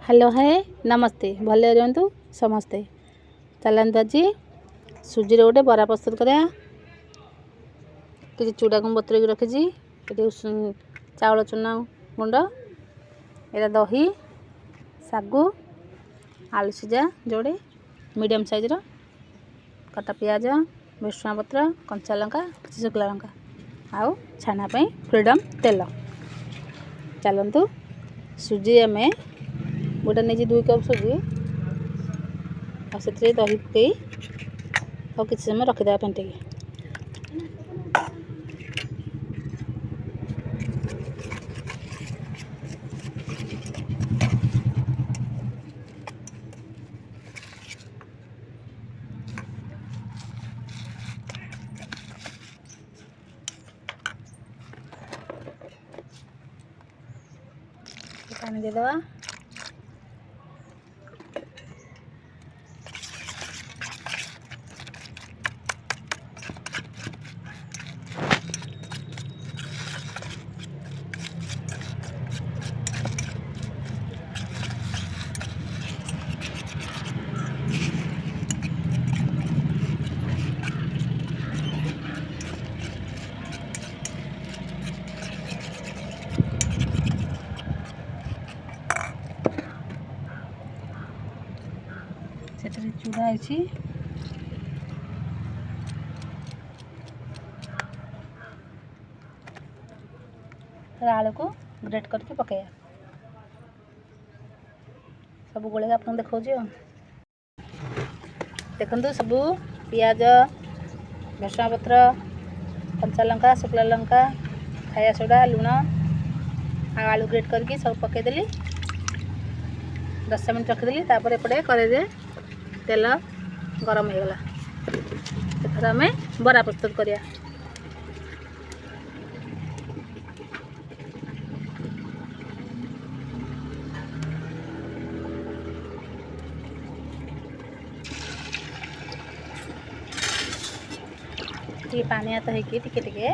Hello है नमस्ते भले रुहतु समस्ते। चलतु आज सुजी गोटे बरा प्रस्तुत करा। कि चूड़ा को बतुर रखी चाउल चूना गुंड एटा दही सागु आलू सीझा जोड़े मीडियम साइज कटा पियाज भुसुंगा पत्र कंचा लंका किसी शुखला लंका आउ छानापी फ्रीडम तेल। चलतु सुजी आम गोटे नहीं 2 कप सुजी और से दही पकई और किसी समय रखीदा फेंटिकी। पानी देदेवा चूड़ा है आलू को ग्रेट करके पकाया सब गोले आप देखा देखु सब पियाज भुसुंगा पत्र कंचा लंका शुखला लंका खाया सोडा लुण आलू ग्रेट करके सब पकईदेली 10 मिनट रखीदेली। तापर एपटे कड़े तेल गरम हो गला एथर आम बरा प्रस्तुत करिया। टी पानी हाथ होके टिके टिके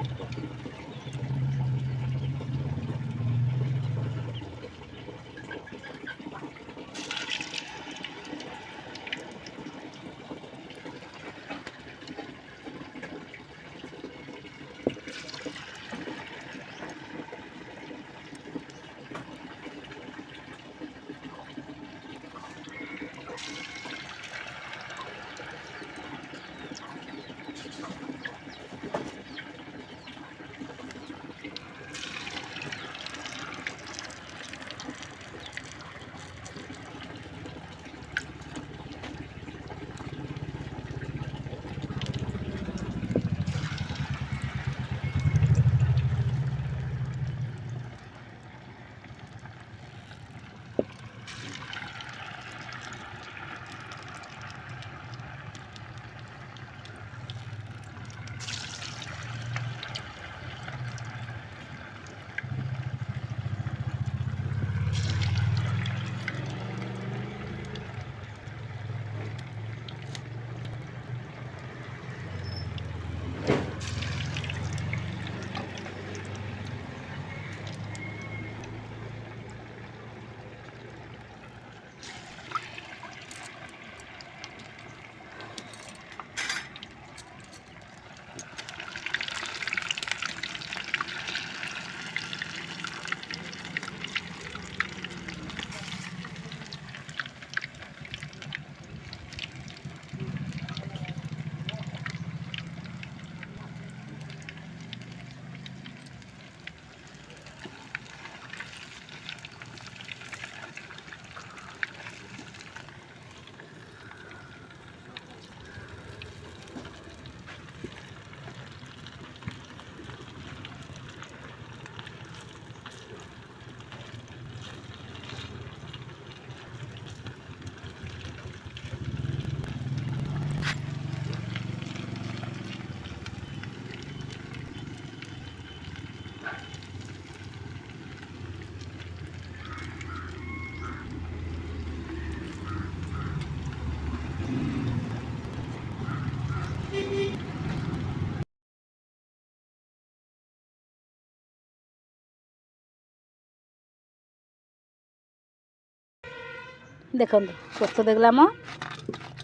देखो प्रस्तुत होगा आम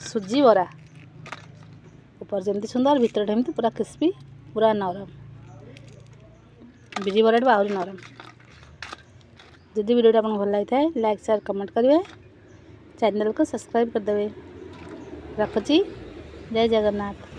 सुजी बरा ऊपर जमी सुंदर भितर एमती पूरा क्रिस्पी पूरा नरम बिरी बराटा आहरी नरम। जदि वीडियो आपको भल लगी है लाइक शेयर कमेंट करेंगे चैनल को सब्सक्राइब करदे। रखुची जय जगन्नाथ।